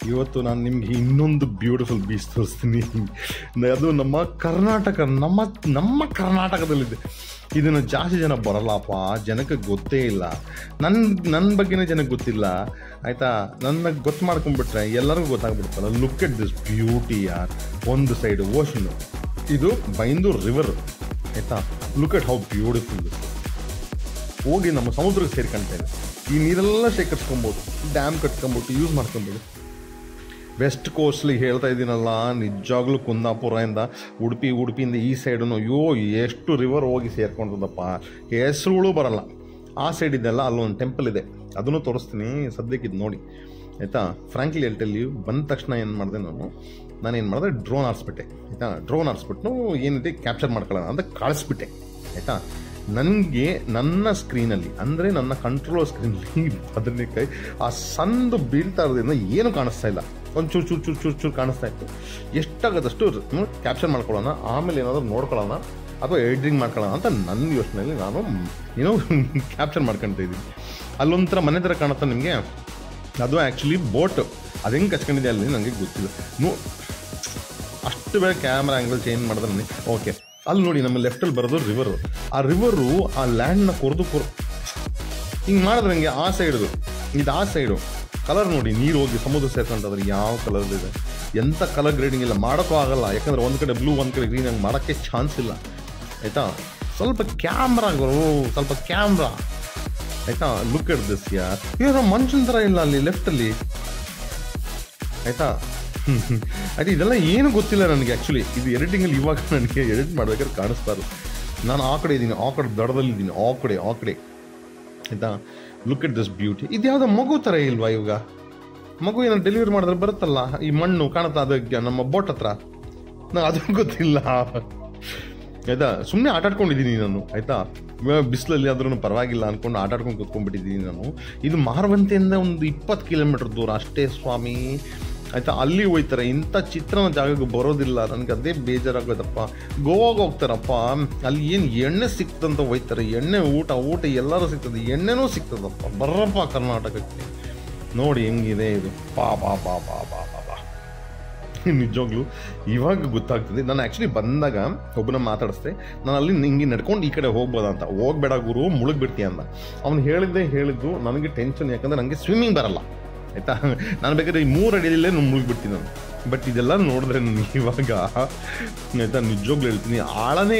ಇವತ್ತು ನಾನು ನಿಮಗೆ ಇನ್ನೊಂದು ಬ್ಯೂಟಿಫುಲ್ ಬೀಚ್ ತೋರಿಸ್ತೀನಿ. ಅದು ನಮ್ಮ ಕರ್ನಾಟಕದಲ್ಲಿದೆ. ಇದನ್ನು ಜಾಸ್ತಿ ಜನ ಬರಲ್ಲಪ್ಪ, ಜನಕ್ಕೆ ಗೊತ್ತೇ ಇಲ್ಲ. ನನ್ನ ಬಗ್ಗೆನೇ ಜನಕ್ಕೆ ಗೊತ್ತಿಲ್ಲ, ಆಯಿತಾ. ನನ್ನ ಗೊತ್ತು ಮಾಡ್ಕೊಂಡ್ಬಿಟ್ರೆ ಎಲ್ಲರಿಗೂ ಗೊತ್ತಾಗ್ಬಿಡ್ತಲ್ಲ. ಲುಕ್ ಎಟ್ ದಿಸ್ ಬ್ಯೂಟಿ ಯಾರ್. ಒಂದು ಸೈಡು ಓಷನು, ಇದು ಬೈಂದೂರು ರಿವರ್, ಆಯಿತಾ. Look at how beautiful this. ಹೋಗಿ ನಮ್ಮ ಸಮುದ್ರಕ್ಕೆ ಸೇರ್ಕೊಂತೇನೆ. ಈ ನೀರೆಲ್ಲ ಶೇಖರಿಸ್ಕೊಬೋದು, ಡ್ಯಾಮ್ ಕಟ್ಕೊಂಬಿಟ್ಟು ಯೂಸ್ ಮಾಡ್ಕೊಬೋದು. ವೆಸ್ಟ್ ಕೋಸ್ಟ್ಲಿ ಹೇಳ್ತಾ ಇದ್ದೀನಲ್ಲ, ನಿಜವಾಗ್ಲೂ ಕುಂದಾಪುರದಿಂದ ಉಡುಪಿಯಿಂದ ಈ ಸೈಡು ಅಯ್ಯೋ ಎಷ್ಟು ರಿವರ್ ಹೋಗಿ ಸೇರ್ಕೊಂಡದಪ್ಪ, ಹೆಸರುಗಳು ಬರಲ್ಲ. ಆ ಸೈಡ್ ಇದೆಲ್ಲ ಅಲ್ಲೊಂದು ಟೆಂಪಲ್ ಇದೆ, ಅದನ್ನು ತೋರಿಸ್ತೀನಿ ಸದ್ಯಕ್ಕೆ. ಇದು ನೋಡಿ, ಆಯಿತಾ. ಫ್ರಾಂಕ್ಲಿ ಹೇಳ್ಟಲ್ಲಿ ಬಂದ ತಕ್ಷಣ ಏನು ಮಾಡಿದೆ, ನಾನೇನು ಮಾಡಿದೆ, ಡ್ರೋನ್ ಆರಿಸ್ಬಿಟ್ಟೆ, ಆಯಿತಾ. ಡ್ರೋನ್ ಆರಿಸ್ಬಿಟ್ಟು ಏನಿದೆ ಕ್ಯಾಪ್ಚರ್ ಮಾಡ್ಕೊಳ್ಳೋಣ ಅಂತ ಕಳಿಸ್ಬಿಟ್ಟೆ, ಆಯಿತಾ. ನನಗೆ ನನ್ನ ಸ್ಕ್ರೀನಲ್ಲಿ, ಅಂದರೆ ನನ್ನ ಕಂಟ್ರೋಲ್ ಸ್ಕ್ರೀನಲ್ಲಿ ಬದನೆಕಾಯಿ ಆ ಸಂದು ಬೀಳ್ತಾ ಇರೋದ್ರಿಂದ ಏನು ಕಾಣಿಸ್ತಾ ಇಲ್ಲ, ಒಂದು ಚೂರು ಕಾಣಿಸ್ತಾ ಇತ್ತು. ಎಷ್ಟಾಗದಷ್ಟು ಕ್ಯಾಪ್ಚರ್ ಮಾಡ್ಕೊಳ್ಳೋಣ, ಆಮೇಲೆ ಏನಾದರೂ ನೋಡ್ಕೊಳ್ಳೋಣ ಅಥವಾ ಎಡಿಟಿಂಗ್ ಮಾಡ್ಕೊಳ್ಳೋಣ ಅಂತ ನನ್ನ ಯೋಚನೆಯಲ್ಲಿ ನಾನು ಏನೋ ಕ್ಯಾಪ್ಚರ್ ಮಾಡ್ಕೊಳ್ತಾ ಇದ್ದೀನಿ. ಅಲ್ಲೊಂಥರ ಮನೆ ಥರ ಕಾಣುತ್ತೆ ನಿಮಗೆ, ಅದು ಆ್ಯಕ್ಚುಲಿ ಬೋಟ್. ಅದು ಹೆಂಗೆ ಕಚ್ಕೊಂಡಿದೆ ಅಲ್ಲಿ ನನಗೆ ಗೊತ್ತಿಲ್ಲ. ಅಷ್ಟು ಬೇಗ ಕ್ಯಾಮ್ರಾ ಆ್ಯಂಗಲ್ ಚೇಂಜ್ ಮಾಡಿದ್ರೆ ನನಗೆ ಓಕೆ. ಅಲ್ಲಿ ನೋಡಿ, ನಮ್ಮ ಲೆಫ್ಟಲ್ಲಿ ಬರೋದು ರಿವರು. ಆ ರಿವರು ಆ ಲ್ಯಾಂಡ್ನ ಕೊರೆದು ಹಿಂಗೆ ಮಾಡಿದ್ರೆ ನನಗೆ ಆ ಸೈಡ್ದು ಇದು ಆ ಸೈಡು ಕಲರ್ ನೋಡಿ, ನೀರು ಹೋಗಿ ಸಮುದ್ರ ಸೇರ್ಕೊಂಡ್ರೆ ಯಾವ ಕಲರ್ ಇದೆ. ಎಂಥ ಕಲರ್ ಗ್ರೇಡಿಂಗ್ ಇಲ್ಲ, ಮಾಡೋಕ್ಕೂ ಆಗಲ್ಲ. ಯಾಕಂದರೆ ಒಂದು ಕಡೆ ಬ್ಲೂ, ಒಂದು ಕಡೆ ಗ್ರೀನ್, ಹಂಗೆ ಮಾಡೋಕ್ಕೆ ಚಾನ್ಸ್ ಇಲ್ಲ, ಆಯಿತಾ. ಸ್ವಲ್ಪ ಕ್ಯಾಮ್ರಾ, ಆಯಿತಾ. ಲುಕ್ ಎಟ್ ದಿಸ್ ಯಾರ್. ಏನೋ ಮನುಷ್ಯನ ಥರ ಇಲ್ಲ ಅಲ್ಲಿ ಲೆಫ್ಟಲ್ಲಿ, ಆಯಿತಾ. ಆಯ್ತು, ಇದೆಲ್ಲ ಏನು ಗೊತ್ತಿಲ್ಲ ನನಗೆ ಆ್ಯಕ್ಚುಲಿ. ಇದು ಎಡಿಟಿಂಗಲ್ಲಿ ಇವಾಗ ನನಗೆ ಎಡಿಟ್ ಮಾಡ್ಬೇಕಾದ್ರೆ ಕಾಣಿಸ್ತಾರೆ. ನಾನು ಆ ಕಡೆ ಇದ್ದೀನಿ, ಆ ಕಡೆ ದಡದಲ್ಲಿದ್ದೀನಿ, ಆ ಕಡೆ ಆಯಿತಾ. Look at this beauty. ಇದು ಯಾವುದೋ ಮಗು ಥರ ಇಲ್ವಾ ಇವಾಗ? ಮಗು ಏನೋ ಡೆಲಿವರಿ ಮಾಡಿದ್ರೆ ಬರುತ್ತಲ್ಲ, ಈ ಮಣ್ಣು ಕಾಣುತ್ತಾ ಅದಕ್ಕೆ ನಮ್ಮ ಬೋಟ್ ಹತ್ರ, ನಂಗೆ ಅದು ಗೊತ್ತಿಲ್ಲ, ಆಯಿತಾ. ಸುಮ್ಮನೆ ಆಟಾಡ್ಕೊಂಡಿದ್ದೀನಿ ನಾನು, ಆಯಿತಾ. ಬಿಸಿಲಲ್ಲಿ ಆದ್ರೂ ಪರವಾಗಿಲ್ಲ ಅಂದ್ಕೊಂಡು ಆಟಾಡ್ಕೊಂಡು ಕೂತ್ಕೊಂಡ್ಬಿಟ್ಟಿದ್ದೀನಿ ನಾನು. ಇದು ಮಾರವಂತೆಯಿಂದ ಒಂದು 20 ಕಿಲೋಮೀಟರ್ ದೂರ ಅಷ್ಟೇ ಸ್ವಾಮಿ, ಆಯಿತಾ. ಅಲ್ಲಿ ಹೋಯ್ತಾರೆ, ಇಂಥ ಚಿತ್ರನ ಜಾಗಕ್ಕೆ ಬರೋದಿಲ್ಲ. ನನಗೆ ಅದೇ ಬೇಜಾರಾಗೋದಪ್ಪ. ಗೋವಾಗೆ ಹೋಗ್ತಾರಪ್ಪ, ಅಲ್ಲಿ ಏನು ಎಣ್ಣೆ ಸಿಕ್ತಂತ ಹೋಯ್ತಾರೆ, ಎಣ್ಣೆ ಊಟ ಎಲ್ಲರೂ ಸಿಗ್ತದೆ, ಎಣ್ಣೆನೂ ಸಿಗ್ತದಪ್ಪ. ಬರ್ರಪ್ಪ ಕರ್ನಾಟಕಕ್ಕೆ. ನೋಡಿ ಹೆಂಗಿದೆ ಇದು, ಬಾ ನಿಜವಾಗ್ಲೂ ಇವಾಗ ಗೊತ್ತಾಗ್ತದೆ. ನಾನು ಆ್ಯಕ್ಚುಲಿ ಬಂದಾಗ ಒಬ್ಬನ ಮಾತಾಡಿಸ್ದೆ, ನಾನು ಅಲ್ಲಿ ಹಿಂಗೆ ನಡ್ಕೊಂಡು ಈ ಕಡೆ ಹೋಗ್ಬೋದಂತ. ಹೋಗ್ಬೇಡ ಗುರು, ಮುಳುಗ್ಬಿಡ್ತೀಯ ಅಂತ. ಅವ್ನು ಹೇಳಿದ್ದು ನನಗೆ ಟೆನ್ಷನ್, ಯಾಕಂದರೆ ನನಗೆ ಸ್ವಿಮ್ಮಿಂಗ್ ಬರಲ್ಲ, ಆಯಿತಾ. ನಾನು ಬೇಕಾದ್ರೆ ಈ 3 ಅಡಿಯಲ್ಲೇ ಮುಳುಗ್ಬಿಡ್ತೀನಿ ನಾನು. ಬಟ್ ಇದೆಲ್ಲ ನೋಡಿದ್ರೆ ನನಗೆ ಇವಾಗ, ಆಯಿತಾ, ನಿಜವಾಗ್ಲೂ ಹೇಳ್ತೀನಿ, ಆಳನೇ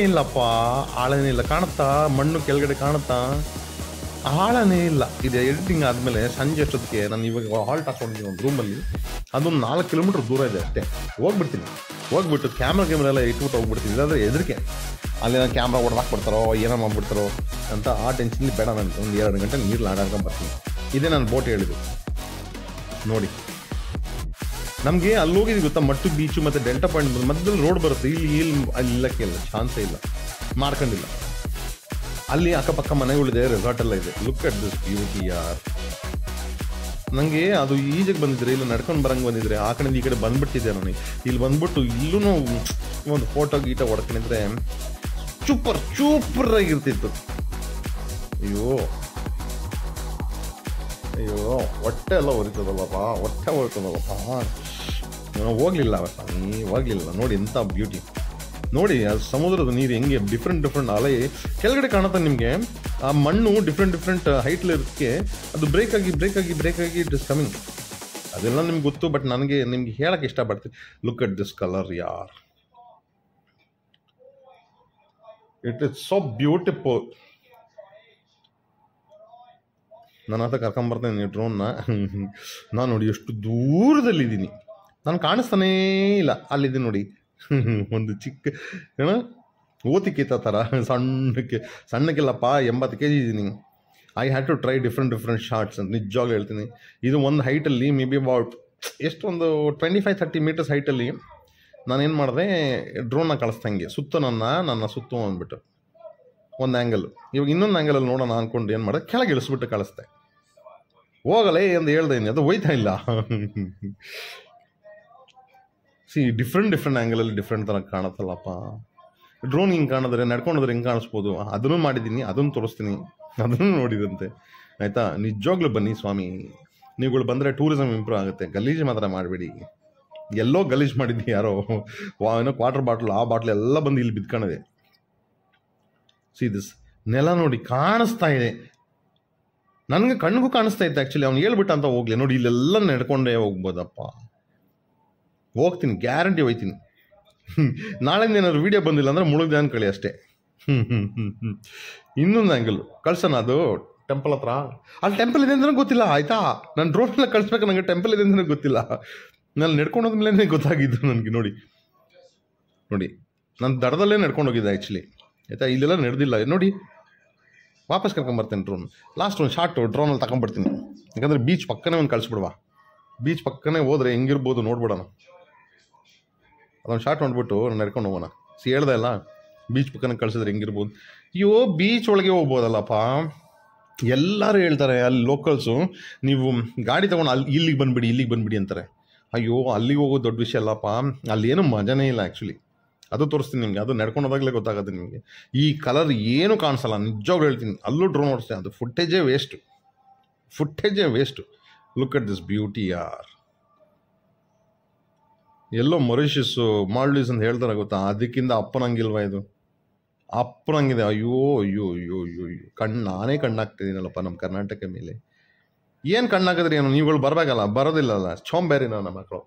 ಇಲ್ಲ. ಕಾಣುತ್ತಾ ಮಣ್ಣು ಕೆಳಗಡೆ, ಕಾಣುತ್ತಾ? ಆಳನೇ ಇಲ್ಲ. ಇದು ಎಡಿಟಿಂಗ್ ಆದಮೇಲೆ ಸಂಜೆ ಅಷ್ಟೊತ್ತಿಗೆ ನಾನು ಇವಾಗ ಹಾಲ್ಟ್ ಹಾಕ್ಕೊಂಡಿದ್ದೀನಿ ಒಂದು ರೂಮಲ್ಲಿ. ಅದೊಂದು 4 ಕಿಲೋಮೀಟ್ರ್ ದೂರ ಇದೆ ಅಷ್ಟೇ. ಹೋಗ್ಬಿಟ್ಟು ಕ್ಯಾಮ್ರಾ ಎಲ್ಲ ಇಟ್ಬಿಟ್ಟು ಹೋಗ್ಬಿಡ್ತೀನಿ. ಇಲ್ಲಾಂದರೆ ಹೆದರಿಕೆ, ಅಲ್ಲಿ ನಾನು ಕ್ಯಾಮ್ರಾ ಹೊಡೆದಾಕ್ಬಿಡ್ತಾರೋ ಏನೋ ಮಾಡ್ಬಿಡ್ತಾರೋ ಅಂತ ಆ ಟೆನ್ಷನ್ಲಿ ಬೇಡ. ನನಗೆ ಒಂದು 2 ಗಂಟೆ ನೀರಲ್ಲಿ ಆಡಾಡ್ಕೊಂಡು ಬರ್ತೀನಿ. ಇದೇ ನಾನು ಬೋಟ್ ಹೇಳಿದ್ದು ನೋಡಿ. ನಮಗೆ ಅಲ್ಲಿ ಹೋಗಿದ್ದು ಗೊತ್ತಾ, ಮಟ್ಟು ಬೀಚು ಮತ್ತು ಡೆಲ್ಟಾ ಪಾಯಿಂಟ್ ಮಧ್ಯದಲ್ಲಿ ರೋಡ್ ಬರುತ್ತೆ. ಇಲ್ಲಿ ಇಲ್ಲಕ್ಕೆ ಇಲ್ಲ, ಚಾನ್ಸೇ ಇಲ್ಲ, ಮಾಡ್ಕೊಂಡಿಲ್ಲ. ಅಲ್ಲಿ ಅಕ್ಕಪಕ್ಕ ಮನೆಗಳಿದೆ, ರೆಸಾರ್ಟೆಲ್ಲ ಇದೆ. ಲುಕ್ ಅಟ್ ದಿಸ್ ಬ್ಯೂಟಿ ಯಾರ್. ನನಗೆ ಅದು ಈಜಕ್ಕೆ ಬಂದಿದ್ರೆ, ಇಲ್ಲ ನಡ್ಕೊಂಡು ಬರಂಗೆ ಬಂದಿದ್ರೆ, ಆ ಕಡೆಯಿಂದ ಈ ಕಡೆ ಬಂದ್ಬಿಟ್ಟಿದ್ದೆ ನನಗೆ. ಇಲ್ಲಿ ಬಂದ್ಬಿಟ್ಟು ಇಲ್ಲೂ ಒಂದು ಫೋಟೋ ಹೊಡ್ಕೊಂಡಿದ್ರೆ ಸೂಪರಾಗಿರ್ತಿತ್ತು. ಅಯ್ಯೋ ಹೊಟ್ಟೆ ಎಲ್ಲ ಹೊರಿತದಲ್ಲಪ್ಪ, ಹೋಗ್ಲಿಲ್ಲ ನೋಡಿ ಎಂಥ ಬ್ಯೂಟಿ. ನೋಡಿ ಅದು ಸಮುದ್ರದ ನೀರು ಹೆಂಗೆ ಡಿಫ್ರೆಂಟ್ ಅಲೆ ಕೆಳಗಡೆ ಕಾಣುತ್ತೆ ನಿಮಗೆ. ಆ ಮಣ್ಣು ಡಿಫ್ರೆಂಟ್ ಹೈಟ್ಲಿ ಇರೋದಕ್ಕೆ ಅದು ಬ್ರೇಕ್ ಆಗಿ ಇಟ್ ಇಸ್ ಕಮಿಂಗ್. ಅದೆಲ್ಲ ನಿಮ್ಗೆ ಗೊತ್ತು, ಬಟ್ ನನಗೆ ನಿಮ್ಗೆ ಹೇಳಕ್ಕೆ ಇಷ್ಟಪಡ್ತೀನಿ. ಲುಕ್ ಅಟ್ ದಿಸ್ ಕಲರ್ ಯಾರ್, ಇಟ್ ಇಸ್ ಸೋ ಬ್ಯೂಟಿಫುಲ್. ನನ್ನ ಹತ್ರ ಕರ್ಕೊಂಬರ್ತೇನೆ ಡ್ರೋನ್ನ. ನಾನು ನೋಡಿ ಎಷ್ಟು ದೂರದಲ್ಲಿದ್ದೀನಿ, ನಾನು ಕಾಣಿಸ್ತಾನೇ ಇಲ್ಲ. ಅಲ್ಲಿದ್ದೀನಿ ನೋಡಿ, ಒಂದು ಚಿಕ್ಕ ಓತಿಕೀತ ಥರ ಸಣ್ಣಕ್ಕೆಲ್ಲಪ್ಪ. 80 kg ಇದ್ದೀನಿ. I had to try different shorts ಅಂತ ನಿಜವಾಗ್ಲೂ ಹೇಳ್ತೀನಿ. ಇದು ಒಂದು ಹೈಟಲ್ಲಿ ಮೇ ಬಿ ಅಬೌಟ್ ಒಂದು 25-30 ಮೀಟರ್ಸ್ ಹೈಟಲ್ಲಿ ನಾನೇನು ಮಾಡಿದೆ, ಡ್ರೋನ್ನ ಕಳಿಸ್ದಂಗೆ ಸುತ್ತ ನನ್ನ ಸುತ್ತು ಅಂದ್ಬಿಟ್ಟು ಒಂದು ಆ್ಯಂಗಲ್. ಇವಾಗ ಇನ್ನೊಂದು ಆ್ಯಂಗಲಲ್ಲಿ ನೋಡೋಣ ಅಂದ್ಕೊಂಡು ಏನು ಮಾಡಿದೆ, ಕೆಳಗೆ ಇಳಿಸ್ಬಿಟ್ಟು ಕಳಿಸ್ದೆ. ಹೋಗಲೇ ಎಂದು ಹೇಳ್ದೆ, ಅದು ಹೋಯ್ತಾ ಇಲ್ಲ. ಡಿಫ್ರೆಂಟ್ ಆ್ಯಂಗಲಲ್ಲಿ ಡಿಫ್ರೆಂಟ್ ಥರ ಕಾಣುತ್ತಲ್ಲಪ್ಪ. ಡ್ರೋನ್ ಹಿಂಗೆ ಕಾಣಿದ್ರೆ, ನಡ್ಕೊಂಡ್ರೆ ಹೆಂಗೆ ಕಾಣಿಸ್ಬೋದು, ಅದನ್ನು ಮಾಡಿದ್ದೀನಿ, ಅದನ್ನು ತೋರಿಸ್ತೀನಿ, ಅದನ್ನು ನೋಡಿದಂತೆ, ಆಯಿತಾ. ನಿಜವಾಗ್ಲೂ ಬನ್ನಿ ಸ್ವಾಮಿ, ನೀವುಗಳು ಬಂದರೆ ಟೂರಿಸಮ್ ಇಂಪ್ರೂವ್ ಆಗುತ್ತೆ. ಗಲೀಜು ಮಾತ್ರ ಮಾಡಬೇಡಿ. ಎಲ್ಲೋ ಗಲೀಜು ಮಾಡಿದ್ವಿ ಯಾರೋ, ಏನೋ ವಾಟರ್ ಬಾಟ್ಲು, ಆ ಬಾಟ್ಲು ಎಲ್ಲ ಬಂದು ಇಲ್ಲಿ ಬಿದ್ಕೊಂಡಿದೆ. ಸಿ ದಿಸ್ ನೆಲ ನೋಡಿ ಕಾಣಿಸ್ತಾ ಇದೆ, ನನಗೆ ಕಣ್ಣಿಗೂ ಕಾಣಿಸ್ತಾ ಇತ್ತು. ಆ್ಯಕ್ಚುಲಿ ಅವ್ನು ಹೇಳ್ಬಿಟ್ಟ ಅಂತ ಹೋಗ್ಲಿ. ನೋಡಿ ಇಲ್ಲೆಲ್ಲ ನಡ್ಕೊಂಡೇ ಹೋಗ್ಬೋದಪ್ಪ. ಹೋಗ್ತೀನಿ, ಗ್ಯಾರಂಟಿ ಹೋಗ್ತೀನಿ. ನಾಳೆಯಿಂದ ಏನಾದ್ರು ವೀಡಿಯೋ ಬಂದಿಲ್ಲ ಅಂದರೆ ಮುಳುಗ್ದೆ ಅನ್ಕೊಳ್ಳಿ ಅಷ್ಟೇ. ಇನ್ನೊಂದು ಆ್ಯಂಗಲ್ ಕಳ್ಸೋಣ. ಅದು ಟೆಂಪಲ್ ಹತ್ರ, ಅಲ್ಲಿ ಟೆಂಪಲ್ ಇದೆ ಅಂದ್ರೆ ಗೊತ್ತಿಲ್ಲ ಆಯಿತಾ. ನಾನು ಡ್ರೋನೆಲ್ಲ ಕಳಿಸ್ಬೇಕು, ನನಗೆ ಟೆಂಪಲ್ ಇದೆ ಅಂದ್ರೆ ಗೊತ್ತಿಲ್ಲ. ನಾನು ನಡ್ಕೊಂಡೋದ್ಮೇಲೆ ಗೊತ್ತಾಗಿದ್ದು ನನಗೆ. ನೋಡಿ ನೋಡಿ ನಾನು ದಡದಲ್ಲೇ ನಡ್ಕೊಂಡು ಹೋಗಿದ್ದೆ ಆ್ಯಕ್ಚುಲಿ, ಆಯಿತಾ. ಇಲ್ಲೆಲ್ಲ ನಡೆದಿಲ್ಲ. ನೋಡಿ ವಾಪಸ್ ಕರ್ಕೊಂಬರ್ತೇನೆ ಡ್ರೋನ್. ಲಾಸ್ಟ್ ಒಂದು ಶಾರ್ಟು ಡ್ರೋನಲ್ಲಿ ತಗೊಂಡ್ಬರ್ತೀನಿ. ಯಾಕಂದರೆ ಬೀಚ್ ಪಕ್ಕನೇ ಒಂದು ಕಳಿಸ್ಬಿಡುವ. ಬೀಚ್ ಪಕ್ಕನೇ ಹೋದ್ರೆ ಹೆಂಗಿರ್ಬೋದು ನೋಡ್ಬಿಡೋಣ. ಅದೊಂದು ಶಾರ್ಟ್ ನೋಡ್ಬಿಟ್ಟು ನಾನು ನಡ್ಕೊಂಡು ಹೋಗೋಣ. ಹೇಳ್ದೆ ಅಲ್ಲ, ಬೀಚ್ ಪಕ್ಕನೇ ಕಳಿಸಿದ್ರೆ ಹೆಂಗಿರ್ಬೋದು. ಅಯ್ಯೋ ಬೀಚ್ ಒಳಗೆ ಹೋಗ್ಬೋದಲ್ಲಪ್ಪ. ಎಲ್ಲರೂ ಹೇಳ್ತಾರೆ ಅಲ್ಲಿ ಲೋಕಲ್ಸು, ನೀವು ಗಾಡಿ ತೊಗೊಂಡು ಇಲ್ಲಿಗೆ ಬಂದುಬಿಡಿ ಅಂತಾರೆ. ಅಯ್ಯೋ ಅಲ್ಲಿಗೆ ಹೋಗೋದು ದೊಡ್ಡ ವಿಷಯ ಅಲ್ಲಪ್ಪ, ಅಲ್ಲೇನು ಮಜಾನೇ ಇಲ್ಲ ಆ್ಯಕ್ಚುಲಿ. ಅದು ತೋರಿಸ್ತೀನಿ ನಿಮಗೆ, ಅದು ನಡ್ಕೊಂಡು ಹೋದಾಗಲೇ ಗೊತ್ತಾಗುತ್ತೆ ನಿಮಗೆ. ಈ ಕಲರ್ ಏನು ಕಾಣಿಸಲ್ಲ, ನಿಜವಾಗ್ಲೂ ಹೇಳ್ತೀನಿ. ಅಲ್ಲೂ ಡ್ರೋನ್ ಓಡಿಸ್ತೇನೆ, ಅದು ಫುಟೇಜೇ waste. Look at this beauty ಯಾರ್. ಎಲ್ಲೋ ಮೊರಿಷಿಯಸ್ಸು, ಮಾಲ್ಡೀವ್ಸ್ ಅಂತ ಹೇಳ್ತಾರೆ ಗೊತ್ತಾ, ಅದಕ್ಕಿಂತ ಅಪ್ಪನಂಗಿಲ್ವಾ ಇದು? ಅಪ್ಪನಂಗಿದೆ. ಅಯ್ಯೋ ಅಯ್ಯೋ ಅಯ್ಯೋ ಅಯ್ಯೋ ಅಯ್ಯೋ ನಾನೇ ಕಣ್ಣಾಗ್ತಿದ್ದೀನಲ್ಲಪ್ಪ ನಮ್ಮ ಕರ್ನಾಟಕ ಮೇಲೆ. ಏನು ಕಣ್ಣಾಕಿದ್ರಿ ಏನು? ನೀವುಗಳು ಬರಬೇಕಲ್ಲ, ಬರೋದಿಲ್ಲಲ್ಲ, ಚೋಂಬೇರಿ ನಮ್ಮ ಮಕ್ಕಳು.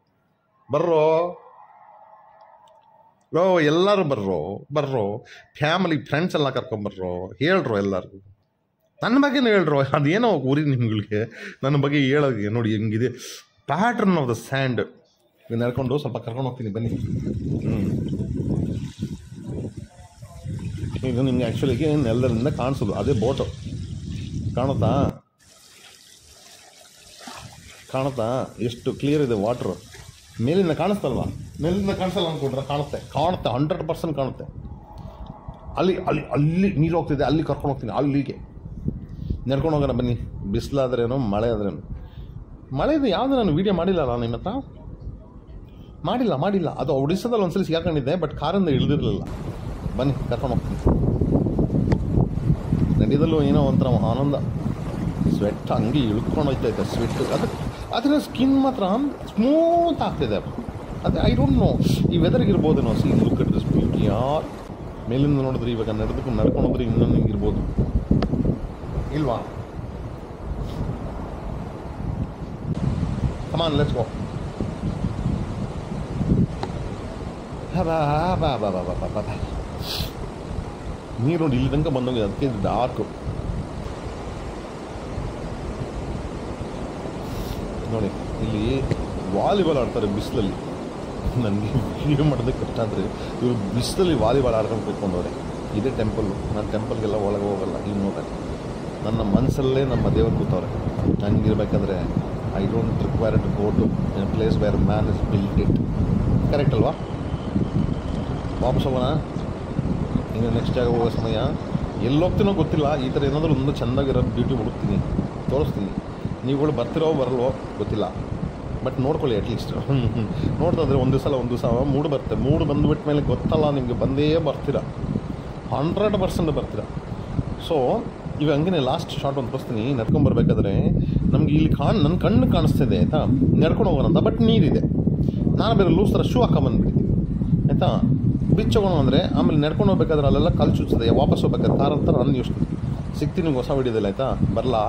ಎಲ್ಲರೂ ಬರ್ರೋ, ಫ್ಯಾಮಿಲಿ ಫ್ರೆಂಡ್ಸ್ ಎಲ್ಲ ಕರ್ಕೊಂಬರ್ರೋ, ಹೇಳ್ರೋ ಎಲ್ಲರಿಗೂ. ನನ್ನ ಬಗ್ಗೆನೂ ಹೇಳ್ರೋ. ಅದೇನೋ ಊರಿ ನಿಮ್ಗಳಿಗೆ ನನ್ನ ಬಗ್ಗೆ ಹೇಳೋಗೆ. ನೋಡಿ ಹೆಂಗಿದೆ ಪ್ಯಾಟ್ರನ್ ಆಫ್ ದ ಸ್ಯಾಂಡ್. ನಡ್ಕೊಂಡು ಸ್ವಲ್ಪ ಕರ್ಕೊಂಡು ಹೋಗ್ತೀನಿ ಬನ್ನಿ. ಇದು ನಿಮ್ಗೆ ಆ್ಯಕ್ಚುಲಿಗೆ ನೆಲದಿಂದ ಕಾಣಿಸೋದು ಅದೇ ಬೋಟು. ಕಾಣುತ್ತಾ ಎಷ್ಟು ಕ್ಲಿಯರ್ ಇದೆ ವಾಟ್ರು. ಮೇಲಿಂದ ಕಾಣಿಸ್ತಲ್ವಾ? ಮೇಲಿಂದ ಕಾಣಿಸಲ್ಲ ಅಂದ್ಕೊಂಡ್ರೆ ಕಾಣುತ್ತೆ 100% ಕಾಣುತ್ತೆ. ಅಲ್ಲಿ ನೀರು ಹೋಗ್ತಿದೆ, ಅಲ್ಲಿ ಕರ್ಕೊಂಡು ಹೋಗ್ತೀನಿ. ಅಲ್ಲಿಗೆ ನಡ್ಕೊಂಡು ಹೋಗೋಣ ಬನ್ನಿ. ಬಿಸಿಲಾದ್ರೇನು ಮಳೆ ಆದ್ರೇನು. ಮಳೆದು ಯಾವುದು ನಾನು ವೀಡಿಯೋ ಮಾಡಿಲ್ಲಲ್ಲ ನಿಮ್ಮ ಹತ್ರ. ಮಾಡಿಲ್ಲ. ಅದು ಒಡಿಸ್ಸಾದಲ್ಲಿ ಒಂದ್ಸಲ ಸಿಗಾಕೊಂಡಿದ್ದೆ, ಬಟ್ ಕಾರಿಂದ ಇಳಿದಿರಲಿಲ್ಲ. ಬನ್ನಿ ಕರ್ಕೊಂಡು ಹೋಗ್ತೀನಿ. ನಡಿಯದಲ್ಲೂ ಏನೋ ಒಂಥರ ಆನಂದ. ಸ್ವೆಟ್ ಹಂಗೆ ಇಳ್ಕೊಂಡು ಹೋಗ್ತೈತೆ ಸ್ವೆಟ್ಟು. ಅದರ ಸ್ಕಿನ್ ಮಾತ್ರ ಸ್ಮೂತ್ ಆಗ್ತಿದೆ. ಅದೇ ಐ ಡೋಂಟ್ ನೋ ಈ ವೆದರ್ಗಿರ್ಬೋದೇನೋ. See look at this beauty ಯಾರ್. ಮೇಲಿಂದ ನೋಡಿದ್ರೆ ಇವಾಗ ನಡ್ಕೊಂಡು ಹೋದ್ರೆ ಇನ್ನೊಂದು ಹಿಂಗಿರ್ಬೋದು ಇಲ್ವಾ? Come on let's go. ನೀರು ನೋಡಿ ಇಲ್ಲಿ ತನಕ ಬಂದೋಗಿದೆ, ಅದಕ್ಕೆ ಡಾರ್ಕು ನೋಡಿ. ಇಲ್ಲಿ ವಾಲಿಬಾಲ್ ಆಡ್ತಾರೆ ಬಿಸಿಲಲ್ಲಿ. ನನಗೆ ವೀಡಿಯೋ ಮಾಡೋದಕ್ಕೆ ಕಷ್ಟ ಆದರೆ ಇವರು ಬಿಸಿಲಲ್ಲಿ ವಾಲಿಬಾಲ್ ಆಡ್ಕೊಂಡು ಕೂತ್ಕೊಂಡವ್ರೆ. ಇದೇ ಟೆಂಪಲ್ಲು. ನಾನು ಟೆಂಪಲ್ಗೆಲ್ಲ ಒಳಗೆ ಹೋಗಲ್ಲ. ಈಗ ನೋಡ್ರೆ ನನ್ನ ಮನಸ್ಸಲ್ಲೇ ನಮ್ಮ ದೇವರು ಕೂತವ್ರೆ. ಹಂಗಿರ್ಬೇಕಾದ್ರೆ I don't require to go to a place where man is built it. Correct ಅಲ್ವಾ? ವಾಪಸ್ ಹೋಗೋಣ. ಇನ್ನು ನೆಕ್ಸ್ಟ್ ಜಾಗ ಹೋಗೋ ಸಮಯ. ಎಲ್ಲಿ ಹೋಗ್ತೀನೋ ಗೊತ್ತಿಲ್ಲ. ಈ ಥರ ಏನಾದರೂ ಒಂದು ಚೆಂದಾಗಿರೋ ಬ್ಯೂಟಿ ಹುಡುಕ್ತೀನಿ, ತೋರಿಸ್ತೀನಿ. ನೀವುಗಳು ಬರ್ತಿರೋ ಬರಲ್ವೋ ಗೊತ್ತಿಲ್ಲ, ಬಟ್ ನೋಡ್ಕೊಳ್ಳಿ ಅಟ್ಲೀಸ್ಟ್. ನೋಡ್ತಾ ಇದ್ರೆ ಒಂದು ದಿವಸ ಮೂಡು ಬರುತ್ತೆ. ಮೂಡು ಬಂದುಬಿಟ್ಟ ಮೇಲೆ ಗೊತ್ತಲ್ಲ ನಿಮಗೆ, ಬಂದೇ ಬರ್ತೀರ, 100% ಬರ್ತೀರ. ಸೊ ಇವಾಗ ಹಂಗೆ ಲಾಸ್ಟ್ ಶಾರ್ಟ್ ಒಂದು ತೋರಿಸ್ತೀನಿ. ನಡ್ಕೊಂಬರ್ಬೇಕಾದ್ರೆ ನಮಗೆ ಇಲ್ಲಿ ನನ್ನ ಕಣ್ಣು ಕಾಣಿಸ್ತಿದೆ ಆಯಿತಾ, ನಡ್ಕೊಂಡು ಹೋಗೋಣ ಅಂತ. ಬಟ್ ನೀರಿದೆ. ನಾನು ಬೇರೆ ಲೂಸ್ ಥರ ಶೂ ಹಾಕೊಂಬಂದ್ಬಿಡ್ತೀನಿ ಆಯಿತಾ. ಬಿಚ್ಚ ಹೋಗೋಣ ಅಂದರೆ ಆಮೇಲೆ ನಡ್ಕೊಂಡು ಹೋಗ್ಬೇಕಾದ್ರೆ ಅಲ್ಲೆಲ್ಲ ಕಲ್ಲು ಚುಚ್ಚಿದೆ. ವಾಪಸ್ ಹೋಗ್ಬೇಕಾದ್ರೆ ಕಾರ್ ಅಂತ ನಾನು ಯೋಚನೆ ಸಿಗ್ತೀನಿ ಹೊಸ ವಿಡಿಯೋದಲ್ಲಿ ಆಯಿತಾ. ಬರಲಾ?